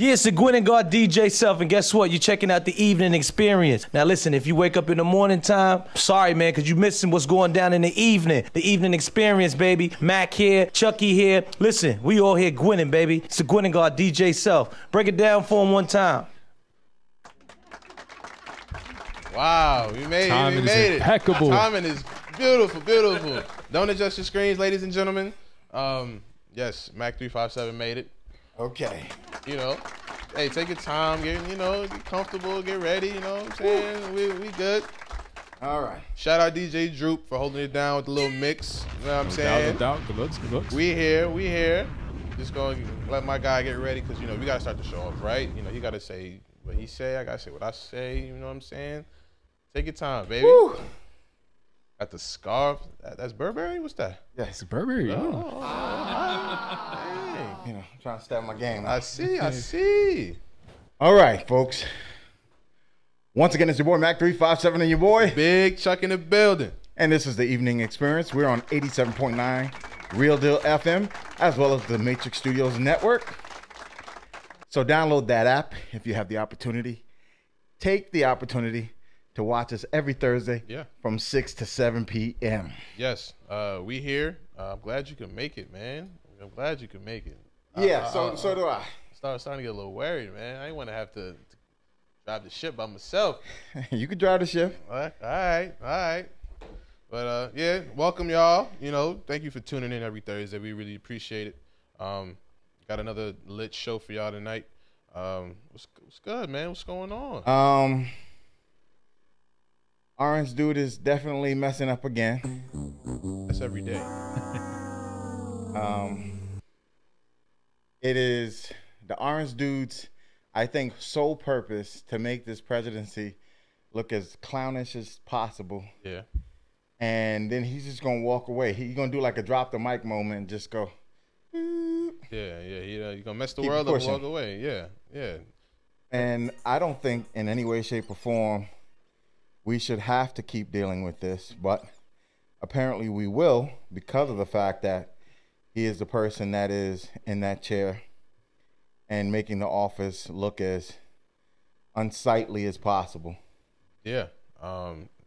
Yeah, it's the Gwen and God DJ Self, and guess what? You're checking out the evening experience. Now listen, if you wake up in the morning time, sorry man, because you're missing what's going down in the evening experience, baby. Mac here, Chucky here. Listen, we all here Gwenning, baby. It's the Gwen and God DJ Self. Break it down for him one time. Wow, we made it. We made it. Impeccable. Timing is beautiful, beautiful. Don't adjust your screens, ladies and gentlemen. Yes, Mac357 made it. Okay. You know, hey, take your time, get comfortable, get ready. You know what I'm saying? We good. All right. Shout out DJ Droop for holding it down with the little mix. You know what I'm saying? No doubt. Good looks. Good looks. We here. Just gonna let my guy get ready because we gotta start the show off, right? He gotta say what he say. I gotta say what I say. You know what I'm saying? Take your time, baby. Woo. Got the scarf. That's Burberry? What's that? Yeah. It's Burberry. Oh, I'm trying to step my game. I see. All right, folks. Once again, it's your boy Mac357 and your boy Big Chuck in the building. And this is the evening experience. We're on 87.9 Real Deal FM, as well as the Matrix Studios Network. So download that app if you have the opportunity. Take the opportunity to watch us every Thursday from 6 to 7 p.m. Yes, we here. I'm glad you can make it, man. I'm glad you can make it. Yeah, so do I. Starting to get a little worried, man. I didn't want to have to drive the ship by myself. You can drive the ship. All right. But yeah, welcome y'all. Thank you for tuning in every Thursday. We really appreciate it. Got another lit show for y'all tonight. What's good, man? What's going on? Orange Dude is definitely messing up again. That's every day. It is the Orange Dude's, I think, sole purpose to make this presidency look as clownish as possible. Yeah. And then he's just gonna walk away. He's gonna do like a drop the mic moment and just go. Yeah. You're gonna mess the world up and walk away. Yeah. And I don't think in any way, shape, or form we should have to keep dealing with this, but apparently we will because of the fact that he is the person that is in that chair and making the office look as unsightly as possible. Yeah.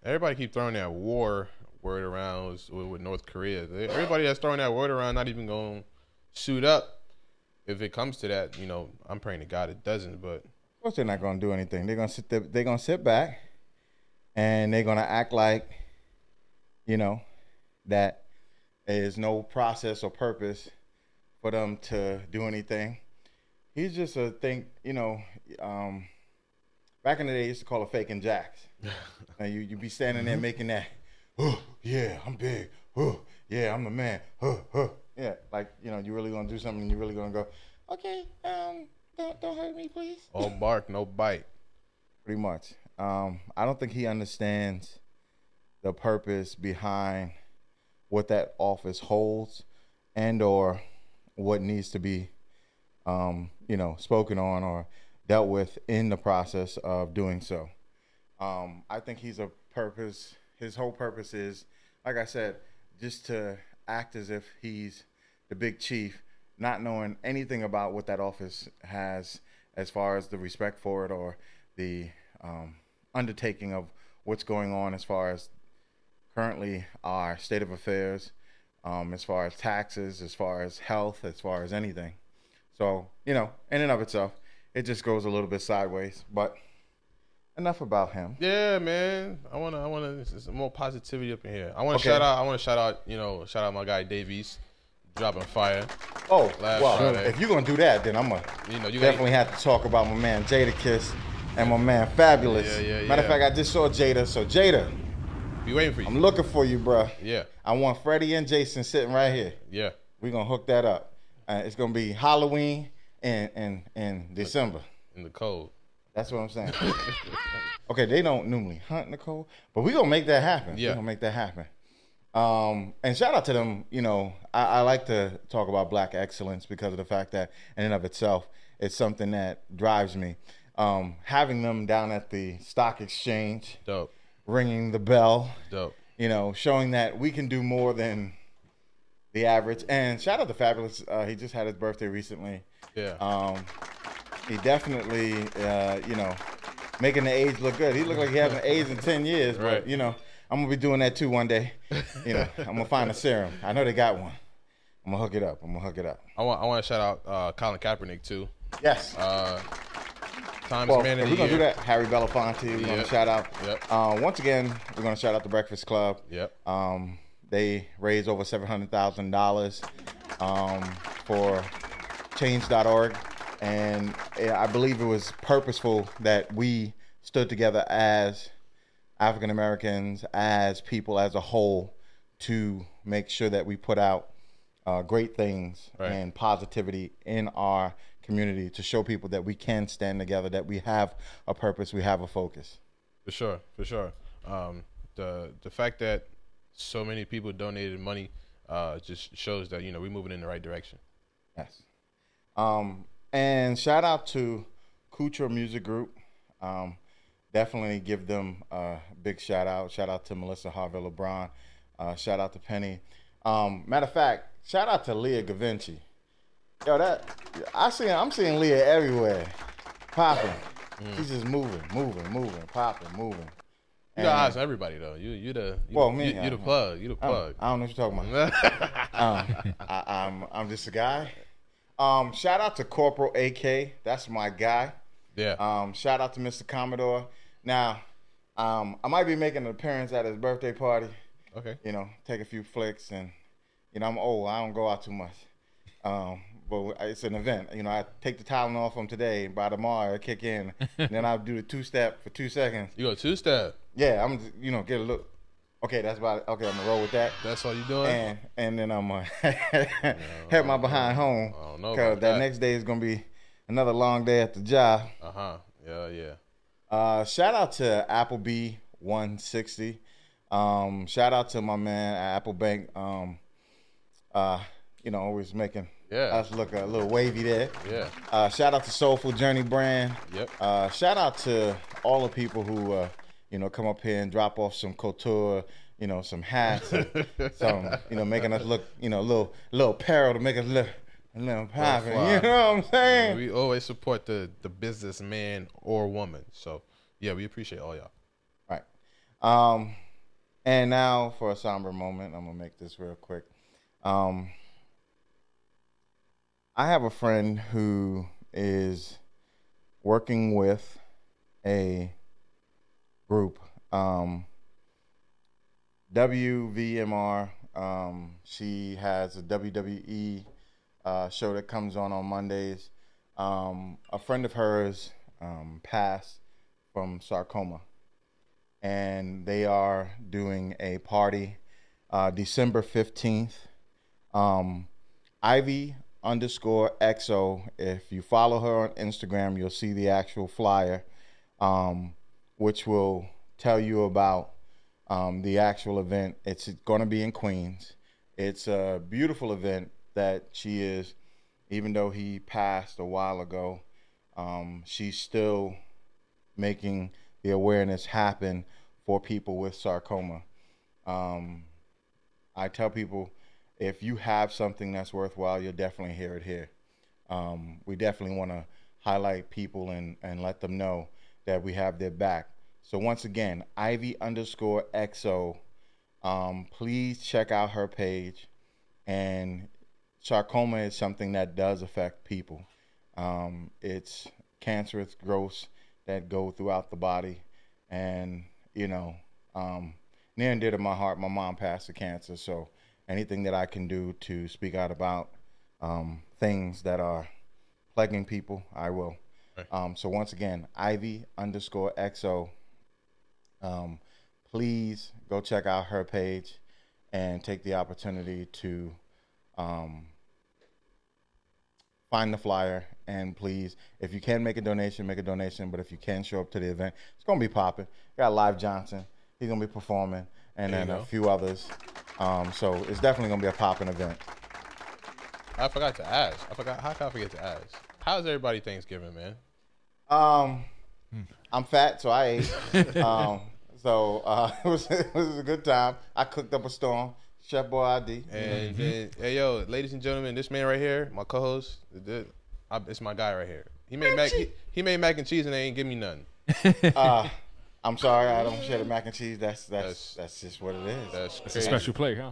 Everybody keep throwing that war word around with North Korea. Everybody that's throwing that word around not even going to suit up. If it comes to that, I'm praying to God it doesn't. But of course they're not going to do anything. They're going to sit there, they're going to sit back and they're going to act like, that there is no process or purpose for them to do anything. He's just a thing, back in the day, they used to call it faking jacks. And you be standing there making that, oh, yeah, I'm big. Oh, yeah, I'm the man. Yeah, like, you really gonna do something and you really gonna go, okay, don't hurt me, please. All bark, no bite. Pretty much. I don't think he understands the purpose behind what that office holds and or what needs to be, spoken on or dealt with in the process of doing so. I think his whole purpose is, like I said, just to act as if he's the big chief, not knowing anything about what that office has as far as the respect for it or the undertaking of what's going on as far as currently our state of affairs, as far as taxes, as far as health, as far as anything. So, in and of itself, it just goes a little bit sideways, but enough about him. Yeah, man. I wanna some more positivity up in here. I wanna shout out my guy Dave East, dropping fire. Oh, well, Friday. if you're gonna do that, then I'm gonna definitely have to talk about my man Jada Kiss and my man Fabulous. Yeah. Matter of fact, I just saw Jada. So Jada, be waiting for you. I'm looking for you, bro. Yeah. I want Freddie and Jason sitting right here. Yeah. We're gonna hook that up. It's gonna be Halloween in December. In the cold. That's what I'm saying. Okay, they don't normally hunt in the cold, but we're gonna make that happen. Yeah. We're gonna make that happen. And shout out to them. I like to talk about Black excellence because of the fact that in and of itself, it's something that drives me. Having them down at the stock exchange, dope, ringing the bell, dope. Showing that we can do more than the average. And shout out to Fabulous. He just had his birthday recently. Yeah. he definitely, making the age look good. He looked like he hasn't aged in 10 years, but, I'm going to be doing that too one day. I'm going to find a serum. I know they got one. I'm going to hook it up. I want to shout out Colin Kaepernick, too. Yes. Times Man of the We're going to Year. do that. Harry Belafonte, we're going to shout out. Yep. Once again, we're going to shout out the Breakfast Club. Yep. They raised over $700,000 for change.org. And I believe it was purposeful that we stood together as African Americans, as people as a whole, to make sure that we put out great things and positivity in our community to show people that we can stand together, that we have a purpose, we have a focus. For sure. The fact that so many people donated money just shows that we're moving in the right direction. Yes. And shout out to Kutra Music Group. Definitely give them a big shout out. Shout out to Melissa Harvey LeBron. Shout out to Penny. Matter of fact, shout out to Leah Gavinci. Yo, I'm seeing Leah everywhere, popping. She's just moving, popping, moving. You got eyes on everybody though. You the plug. You the plug. I don't know what you're talking about. I'm just a guy. Shout out to Corporal AK. That's my guy. Yeah. Shout out to Mr. Commodore. Now, I might be making an appearance at his birthday party. Okay. Take a few flicks, and I'm old. I don't go out too much. But it's an event. I take the Tylenol from today, and by tomorrow I kick in, and then I'll do the two-step for 2 seconds. You go two-step? Yeah, I'm just, get a look. Okay, that's about it. Okay, I'm gonna roll with that. That's all you doing? And then I'm gonna head my behind home. I don't know because about that next day is gonna be another long day at the job. Yeah. Shout out to Applebee 160. Shout out to my man at Apple Bank. Always making us look a little wavy there. Yeah. Shout out to Soulful Journey brand. Yep. Shout out to all the people who come up here and drop off some couture, some hats, and some, making us look, a little apparel to make us look a little popping. You know what I'm saying? We always support the businessman or woman. So yeah, we appreciate all y'all. Right. And now for a somber moment, I'm gonna make this real quick. I have a friend who is working with a group, WVMR. She has a WWE show that comes on Mondays. A friend of hers passed from sarcoma, and they are doing a party December 15th. Ivy_XO. If you follow her on Instagram, you'll see the actual flyer, which will tell you about the actual event. It's going to be in Queens. It's a beautiful event that she is, even though he passed a while ago, she's still making the awareness happen for people with sarcoma. I tell people, if you have something that's worthwhile, you'll definitely hear it here. We definitely want to highlight people and let them know that we have their back. So once again, Ivy_XO, please check out her page. And sarcoma is something that does affect people. It's cancerous growths that go throughout the body. And, near and dear to my heart, my mom passed of cancer. So anything that I can do to speak out about things that are plaguing people, I will. Right. So once again, Ivy_XO. Please go check out her page and take the opportunity to find the flyer. And please, if you can make a donation, make a donation. But if you can show up to the event, it's going to be popping. We got Live Johnson. He's going to be performing. And then a few others. So it's definitely going to be a popping event. I forgot to ask. How can I forget to ask? How's everybody Thanksgiving, man? I'm fat, so I ate. It was a good time. I cooked up a storm. Chef Boy ID. And hey, yo, ladies and gentlemen, this man right here, my co-host, it's my guy right here. He made he made mac and cheese and they ain't give me nothing. I'm sorry, I don't share the mac and cheese. That's just what it is. That's It's a special play, huh?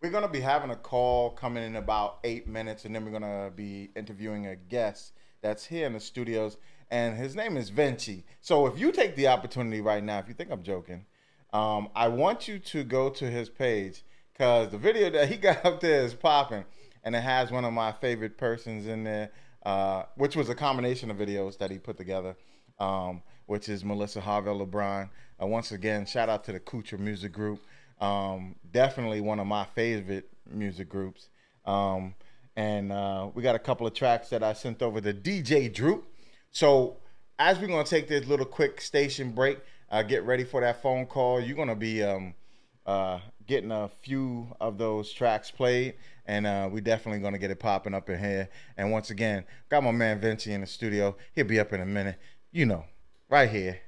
We're gonna be having a call coming in about 8 minutes, and then we're gonna be interviewing a guest that's here in the studios, and his name is Vincci. So if you take the opportunity right now, if you think I'm joking, I want you to go to his page because the video that he got up there is popping, and it has one of my favorite persons in there, which was a combination of videos that he put together, which is Melissa Harvell LeBron. Once again, shout out to the Kucha Music Group. Definitely one of my favorite music groups. And we got a couple of tracks that I sent over to DJ Droop. So as we're going to take this little quick station break, get ready for that phone call. You're going to be getting a few of those tracks played, and we definitely going to get it popping up in here. And once again, got my man Vincci in the studio. He'll be up in a minute. You know, right here,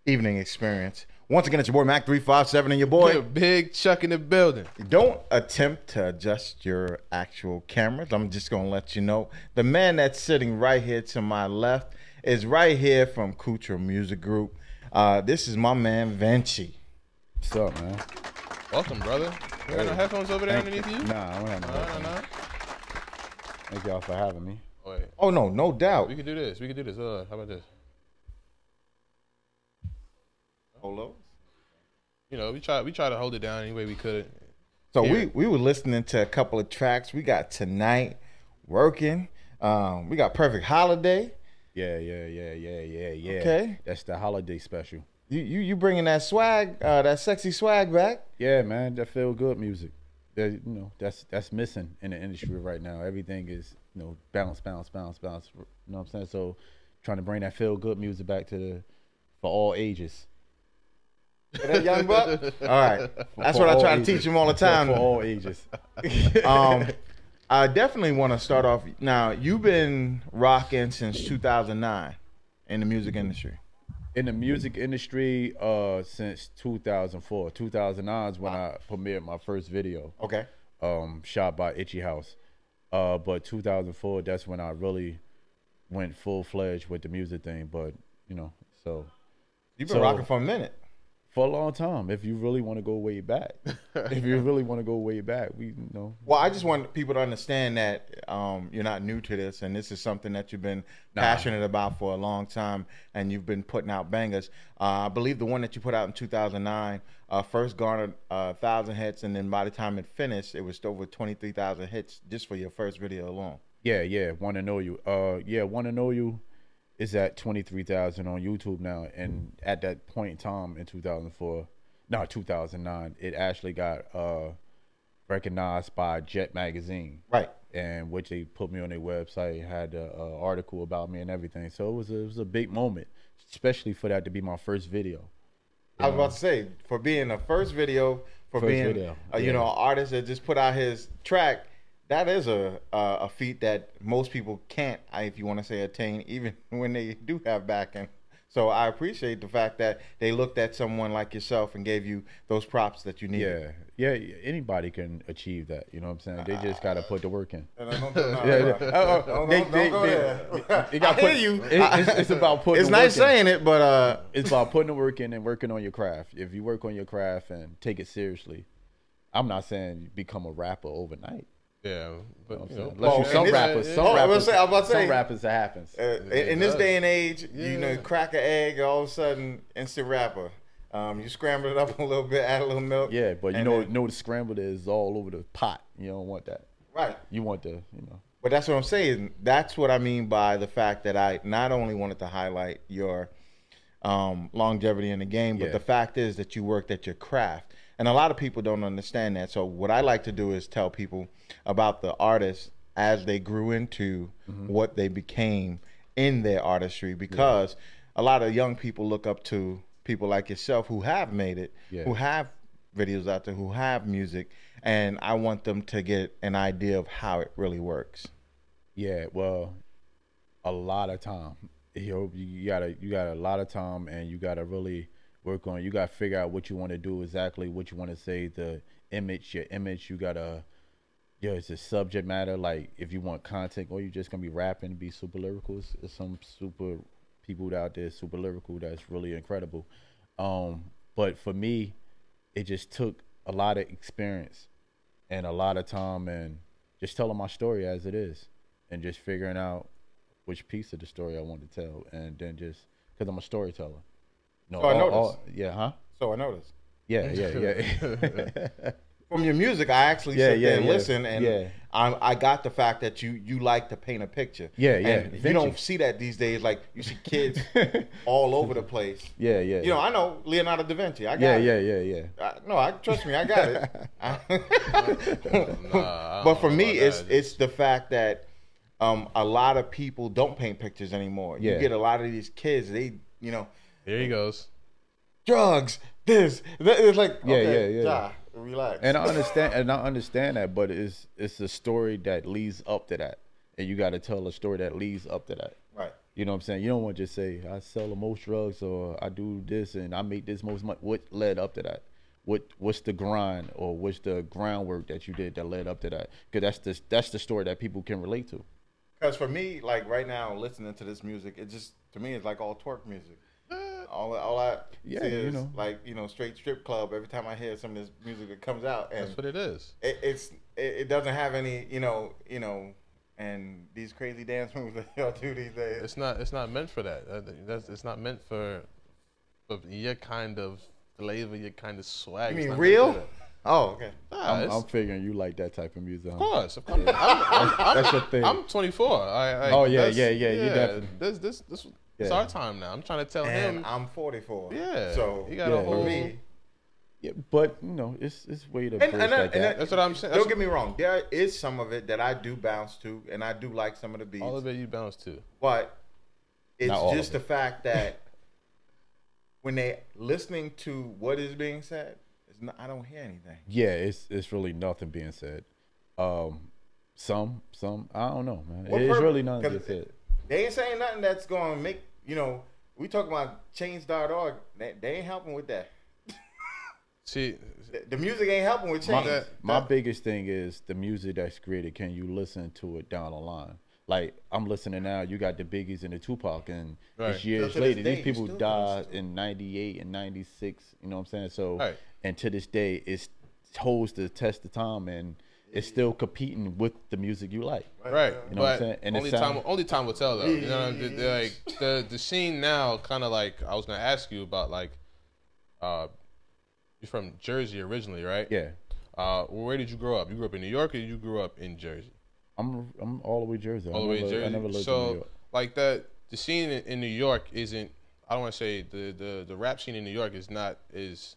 Evening Experience. Once again, it's your boy Mac357 and your boy Big Chuck in the building. Don't attempt to adjust your actual cameras. I'm just going to let you know. The man that's sitting right here to my left is right here from Kucha Music Group. This is my man, Vincci. What's up, man? Welcome, brother. You got no headphones over there underneath you? Nah, I don't have no headphones. Thank y'all for having me. Wait. Oh, no doubt. We can do this. How about this? Hello? You know, we try to hold it down any way we could. So we were listening to a couple of tracks. We got Tonight, Working. We got Perfect Holiday. Yeah. Okay. That's the holiday special. You bringing that swag, that sexy swag back? Yeah, man, that feel good music. That, you know, that's missing in the industry right now. Everything is, you know, bounce. You know what I'm saying? So trying to bring that feel good music back for all ages. That young buck? All right. That's what I try to teach him all the time. For all ages. I definitely want to start off. Now, you've been rocking since 2009 in the music industry. In the music industry, since 2004. 2009 is when I premiered my first video. Okay. Shot by Itchy House. But 2004, that's when I really went full-fledged with the music thing. But, you know, so. You've been rocking for a minute. For a long time, if you really want to go way back. We, you know. Well, I just want people to understand that you're not new to this, and this is something that you've been passionate about for a long time, and you've been putting out bangers. I believe the one that you put out in 2009 first garnered 1,000 hits, and then by the time it finished, it was over 23,000 hits just for your first video alone. Yeah. Want to Know You. Want to Know You is at 23,000 on YouTube now, and at that point in time in 2009, it actually got recognized by Jet Magazine, right? And which they put me on their website, had an article about me and everything. So it was a big moment, especially for that to be my first video. I was about to say, for being the first video, you know, an artist that just put out his track. That is a feat that most people can't, if you want to say, attain, even when they do have backing. So I appreciate the fact that they looked at someone like yourself and gave you those props that you need. Yeah. Anybody can achieve that. You know what I'm saying? They just gotta put the work in. Don't go there. I hear you. It's about putting. It's nice saying it, but it's about putting the work in and working on your craft. If you work on your craft and take it seriously, I'm not saying you become a rapper overnight. Yeah, but you know, some rappers, it happens. In this day and age, you know, crack an egg, all of a sudden, instant rapper. You scramble it up a little bit, add a little milk. Yeah, but you know the scrambled is all over the pot. You don't want that. Right. You want the, you know. But that's what I'm saying. That's what I mean by the fact that I not only wanted to highlight your longevity in the game, but the fact is that you worked at your craft. And a lot of people don't understand that. So what I like to do is tell people about the artists as they grew into what they became in their artistry, because a lot of young people look up to people like yourself who have made it, who have videos out there, who have music, and I want them to get an idea of how it really works. Yeah, well, a lot of time. You got a lot of time, and you got to really work on it. You got to figure out what you want to do, exactly what you want to say, your image. You got to yeah, it's a subject matter. Like if you want content, or you just gonna be rapping, be super lyrical. It's some super people out there super lyrical that's really incredible. But for me, it just took a lot of experience and a lot of time, and just telling my story as it is, and just figuring out which piece of the story I want to tell, and then just because I'm a storyteller. No, So I noticed. yeah, huh? So I noticed. Yeah. From your music, I actually sit there and listen, and yeah. I got the fact that you like to paint a picture. Yeah. And Vincci. you don't see that these days. Like you see kids all over the place. Yeah. You know, I know Leonardo da Vinci. I got Yeah. it. Trust me, I got it. But for me, it's the fact that a lot of people don't paint pictures anymore. Yeah. You get a lot of these kids. They, you know, Here he goes. drugs. This. It's like okay, yeah. Ja, relax. And I understand that, but it's a story that leads up to that, and you got to tell a story that leads up to that. Right. You know what I'm saying? You don't want to just say I sell the most drugs, or I do this and I make this most money. What led up to that? What's the grind, or what's the groundwork that you did that led up to that? Because that's the story that people can relate to. Because for me, like right now, listening to this music, it just to me it's like all twerk music. All I see is like straight strip club. Every time I hear some of this music that comes out, and That's what it is. It doesn't have any and these crazy dance moves that y'all do these days. It's not meant for that. It's not meant for your kind of flavor, your kind of swag. You It's mean not real? meant for that. Oh, okay. I'm figuring you like that type of music. Of Huh? course. That's your thing. I'm 24. You definitely. This it's Yeah. our time now. I'm trying to tell And him. I'm 44. Yeah. So you got a whole. for me, Yeah, but it's way to bridge that gap. That's what I'm saying. Don't get me wrong. There is some of it that I do bounce to, and I do like some of the beats. All of it you bounce to. But it's Not all just of the fact that when they listening to what is being said, I don't hear anything. Yeah, it's really nothing being said. Some I don't know, man. It's really nothing being said. They ain't saying nothing that's going to make, we talking about change.org. They ain't helping with that. See, the music ain't helping with change. My biggest thing is the music that's created. Can you listen to it down the line? Like I'm listening now. You got the Biggies and the Tupac, and it's years So to this later. day, These people you still died in '98 and '96. You know what I'm saying? So, Right. and to this day, it holds the test of time, and it's still competing with the music you like. right. You know what I'm But saying? And only time will tell though. You know, like the scene now, kind of like I was gonna ask you about, like, you're from Jersey originally, right? Yeah, Where did you grow up? You grew up in New York, or you grew up in Jersey? I'm all the way Jersey. All the way in Jersey. I never lived in New So York. like the scene in New York isn't. I don't want to say the rap scene in New York is not as,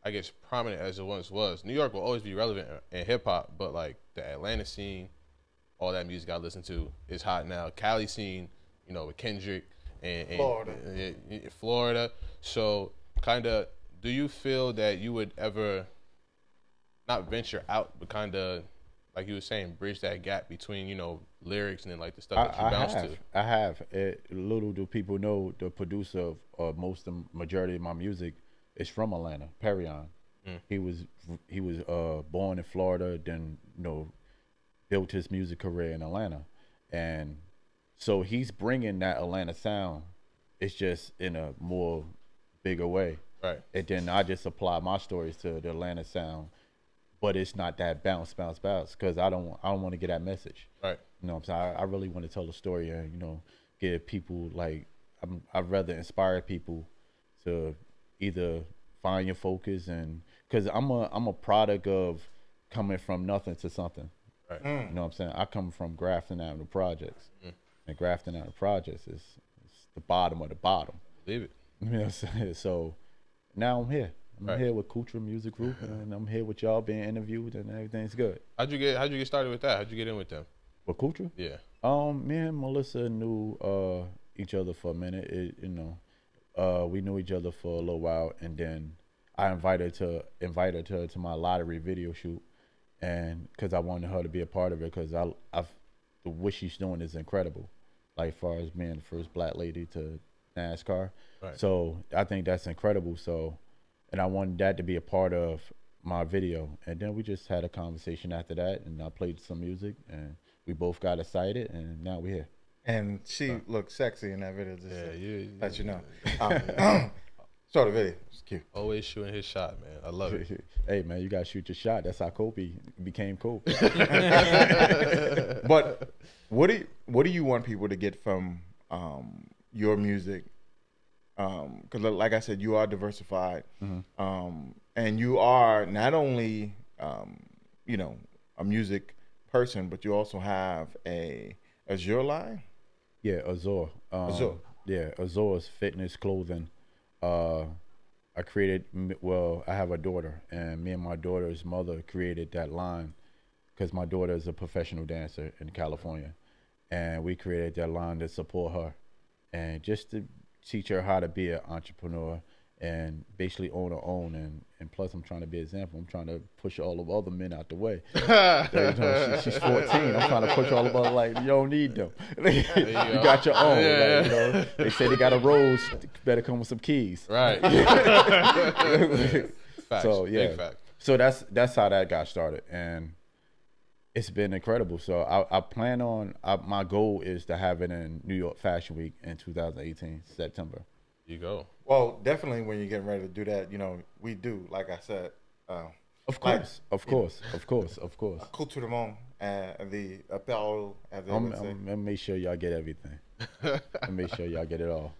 I guess, prominent as it once was. New York will always be relevant in hip hop, but like the Atlanta scene, all that music I listen to is hot now. Cali scene, with Kendrick and Florida. So kind of, do you feel that you would ever not venture out, but kind of, like you were saying, bridge that gap between, lyrics and then like the stuff that you bounce to? I have. Little do people know, the producer of majority of my music is from Atlanta, Perion. He was born in Florida, then built his music career in Atlanta, and so he's bringing that Atlanta sound. It's just in a more bigger way, Right. and then I just apply my stories to the Atlanta sound. But it's not that bounce, because I don't want to get that message. Right. You know what I'm saying? I really want to tell a story and, give people, like, I'd rather inspire people to either find your focus, and because I'm a product of coming from nothing to something. Right. You know what I'm saying? I come from Grafton Avenue Projects. And Grafton Avenue Projects is the bottom of the bottom. Believe it. You know what I'm saying? So now I'm here. I'm here with Kutra Music Group, and I'm here with y'all being interviewed, and everything's good. How'd you get started with that? How'd you get in with them? With Kutra? Yeah. Me and Melissa knew each other for a minute. We knew each other for a little while, and then I invited her to my lottery video shoot, and because I wanted her to be a part of it, because what she's doing is incredible, like as far as being the first black lady to NASCAR. Right. So I think that's incredible. So. And I wanted that to be a part of my video, and then we just had a conversation after that, and I played some music, and we both got excited, and now we're here. And she looked sexy in that video. Just let you know. Yeah. Saw the video. It's cute. Always shooting his shot, man. I love it. Hey man, you gotta shoot your shot. That's how Kobe became Kobe. But what do you want people to get from your music? Because like I said, you are diversified, and you are not only a music person, but you also have a Azure line. Yeah, Azure. Azure. Yeah, Azure is fitness clothing. I created, well, I have a daughter, and me and my daughter's mother created that line because my daughter is a professional dancer in California, and we created that line to support her and just to teach her how to be an entrepreneur and basically own her own. And plus, I'm trying to be an example. I'm trying to push all of other men out the way. She's 14. I'm trying to push all of other, like, you don't need them. You got your own. Yeah. Like, you know, they say they got a rose, better come with some keys. Right. Facts. So yeah. Big fact. So that's how that got started, and it's been incredible. So I plan on, my goal is to have it in New York Fashion Week in 2018, September. You go. Well, definitely when you're getting ready to do that, we do, like I said. Of course. Couture du monde, the apparel, as they I'm would say. gonna make sure y'all get everything. And make sure y'all get it all.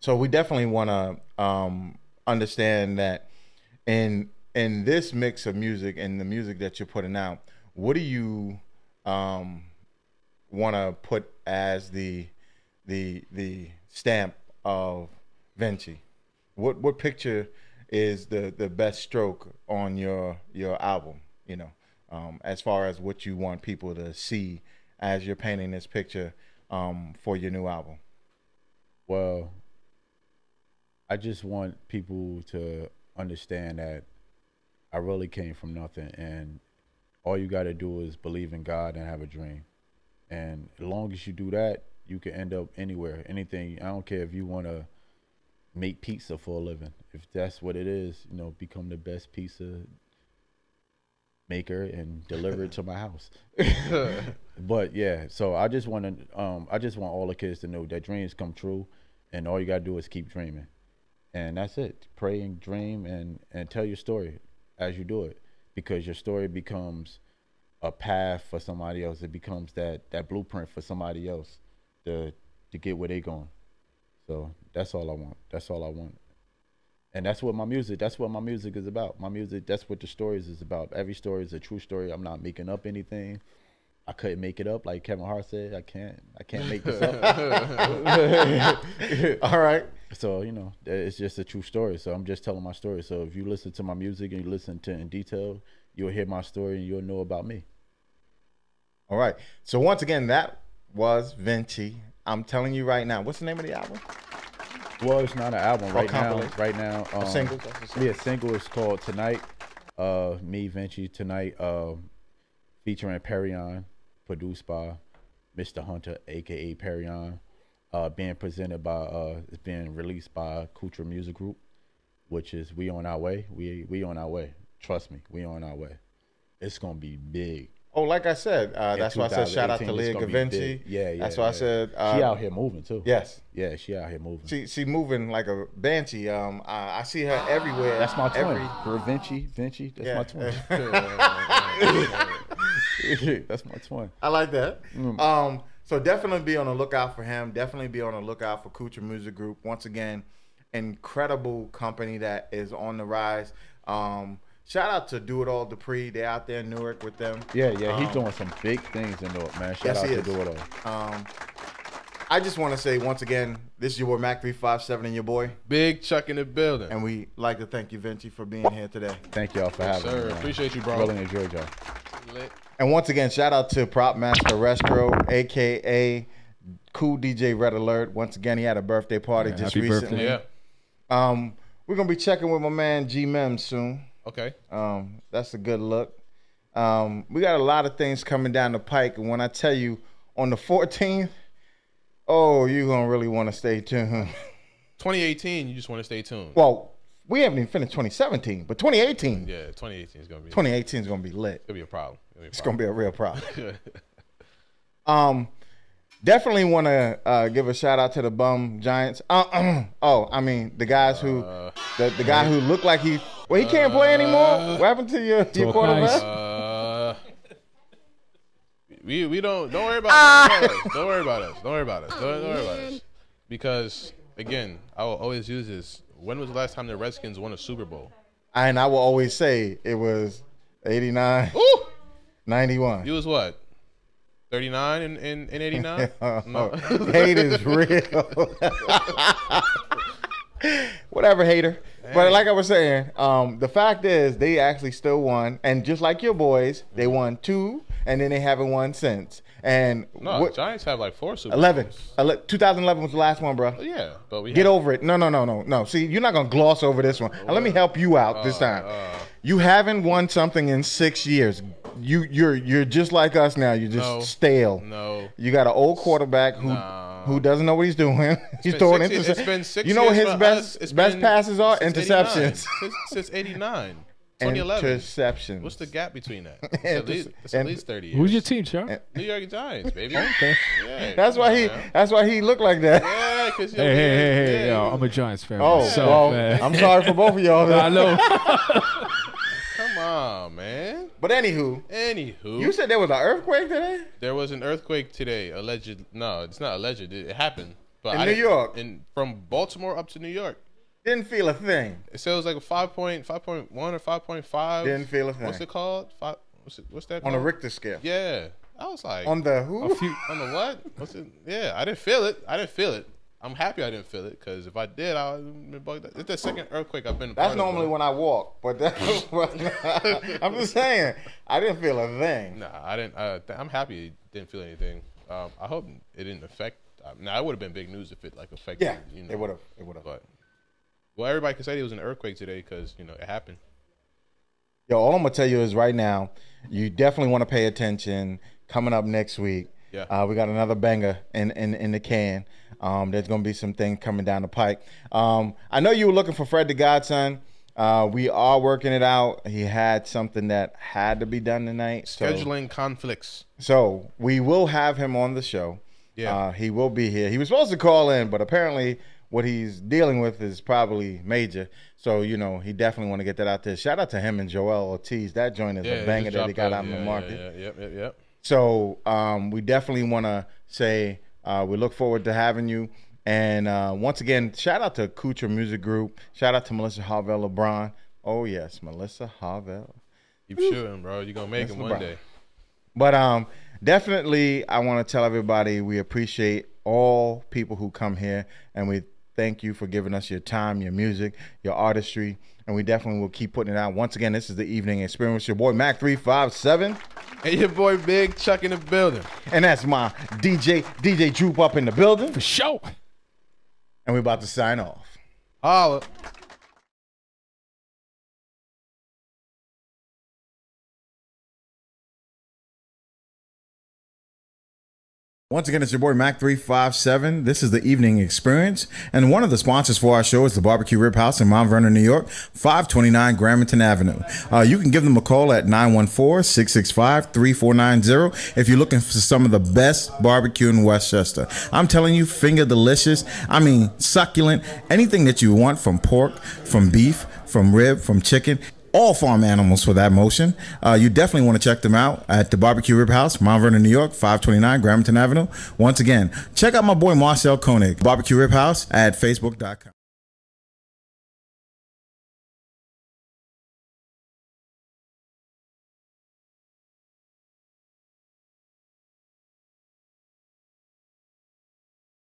So we definitely want to understand that in this mix of music and the music that you're putting out, what do you want to put as the stamp of Vincci? What picture is the best stroke on your album? As far as what you want people to see as you're painting this picture for your new album. Well, I just want people to understand that I really came from nothing, and all you got to do is believe in God and have a dream. And as long as you do that, you can end up anywhere, anything. I don't care if you want to make pizza for a living. If that's what it is, become the best pizza maker and deliver it to my house. But yeah, so I just want all the kids to know that dreams come true, and all you got to do is keep dreaming. And that's it. Pray and dream and tell your story as you do it, because your story becomes a path for somebody else. It becomes that blueprint for somebody else to get where they going. So that's all I want. That's all I want. And that's what my music is about. My music, that's what the stories is about. Every story is a true story. I'm not making up anything. I couldn't make it up, like Kevin Hart said. I can't make this up. All right. So, it's just a true story. So I'm just telling my story. So if you listen to my music and you listen to it in detail, you'll hear my story and you'll know about me. All right. So once again, that was Vincci. I'm telling you right now. What's the name of the album? Well, it's not an album right now. A single? Yeah, single is called Tonight. Me, Vincci, Tonight, featuring Perion, produced by Mr. Hunter, a.k.a. Perion. Being presented by, it's being released by Couture Music Group, which is we on our way. We on our way. Trust me, we on our way. It's going to be big. Oh, like I said, that's why I said shout out to Leah Gavinci. Yeah. That's why I said she out here moving too. Yes. Yeah, she out here moving. She moving like a banshee. I see her everywhere. That's my twin. Vincci. That's my twin. That's my twin. I like that. So definitely be on the lookout for him. Definitely be on the lookout for Couture Music Group. Once again, incredible company that is on the rise. Shout out to Do It All Dupree. They're out there in Newark with them. Yeah, he's doing some big things in Newark, man. Shout out to Do It All. I just want to say once again, this is your boy Mac357 and your boy Big Chuck in the building. And we like to thank you, Vincci, for being here today. Thank y'all for having me. Man. Appreciate you, bro. Really enjoyed y'all. And once again, shout out to Prop Master Restro, aka Cool DJ Red Alert. Once again, he had a birthday party just recently. Yeah. We're gonna be checking with my man G Mem soon. Okay. That's a good look. We got a lot of things coming down the pike, and when I tell you on the 14th, oh, you're gonna really want to stay tuned. 2018, you just want to stay tuned. Well, We haven't even finished 2017, but 2018. Yeah, 2018 is gonna be. 2018 is gonna be lit. It'll be a problem. It's gonna be a real problem. Definitely want to give a shout out to the bum Giants. I mean the guys who, the guy who looked like he can't play anymore. What happened to your quarterback? We don't worry about us. Don't worry about us. Don't worry about us. Don't worry about us. Because again, I will always use this. When was the last time the Redskins won a Super Bowl? And I will always say it was 89, 91. You was what? 39 in 89? No. Hate is real. Whatever, hater. Dang. But like I was saying, the fact is they actually still won. And just like your boys, they won 2, and then they haven't won since. And no, Giants have like 4 Super Bowls. 2011 was the last one, bro. Yeah, but we get over it. No. See, you're not gonna gloss over this one. Now, let me help you out this time. You haven't won something in 6 years. You're just like us now. You're just stale. No. You got an old quarterback who doesn't know what he's doing. He's throwing interceptions. It's been 6 years. You know what his best passes are? Interceptions. Since 89. 2011. Interceptions. What's the gap between that? It's at least 30 years. Who's your team, Chuck? New York Giants, baby. Okay. Yeah, that's why he looked like that. Yeah, because hey, yo, I'm a Giants fan. Oh, myself, well, man. I'm sorry for both of y'all. I know. Come on, man. But anywho, you said there was an earthquake today? There was an earthquake today. Alleged. No, it's not alleged. It happened. But in New York? From Baltimore up to New York. Didn't feel a thing. It said it was like a 5.1 or 5.5. Didn't feel a thing. What's it called? What's that called? On a Richter scale. Yeah. I was like. On the who? On the what? What's it? Yeah, I didn't feel it. I'm happy I didn't feel it, because if I did, I would have been bugged out. It's the second earthquake I've been a part That's normally when I walk, but I'm just saying, I didn't feel a thing. Nah, I didn't. I'm happy it didn't feel anything. I hope it didn't affect. Now, it would have been big news if it like affected. Yeah, it would have. But well, everybody can say it was an earthquake today because it happened. Yo, all I'm gonna tell you is right now, you definitely want to pay attention. Coming up next week, we got another banger in the can. There's gonna be some things coming down the pike. I know you were looking for Fred the Godson. We are working it out. He had something that had to be done tonight. Scheduling conflicts. So we will have him on the show. Yeah, he will be here. He was supposed to call in, but apparently what he's dealing with is probably major. So, he definitely want to get that out there. Shout out to him and Joel Ortiz. That joint is a banger that he got out in the market. Yep. So we definitely want to say we look forward to having you. And once again, shout out to Kucha Music Group. Shout out to Melissa Harvell LeBron. Oh, yes, Melissa Harvell. Keep shooting, bro. You're going to make it one day. But definitely, I want to tell everybody we appreciate all people who come here. And we thank you for giving us your time, your music, your artistry. And we definitely will keep putting it out. Once again, this is the Evening Experience. Your boy, Mac357. And your boy, Big Chuck in the building. And that's my DJ Droop up in the building. For sure. And we're about to sign off. Holla. Once again, it's your boy Mac357. This is the Evening Experience. And one of the sponsors for our show is the Barbecue Rib House in Mount Vernon, New York, 529 Gramerton Avenue. You can give them a call at 914-665-3490 if you're looking for some of the best barbecue in Westchester. I'm telling you, finger delicious. I mean, succulent. Anything that you want, from pork, from beef, from rib, from chicken. All farm animals for that motion. You definitely want to check them out at the Barbecue Rib House, Mount Vernon, New York, 529 Gramerton Avenue. Once again, check out my boy Marcel Koenig, Barbecue Rib House at Facebook.com.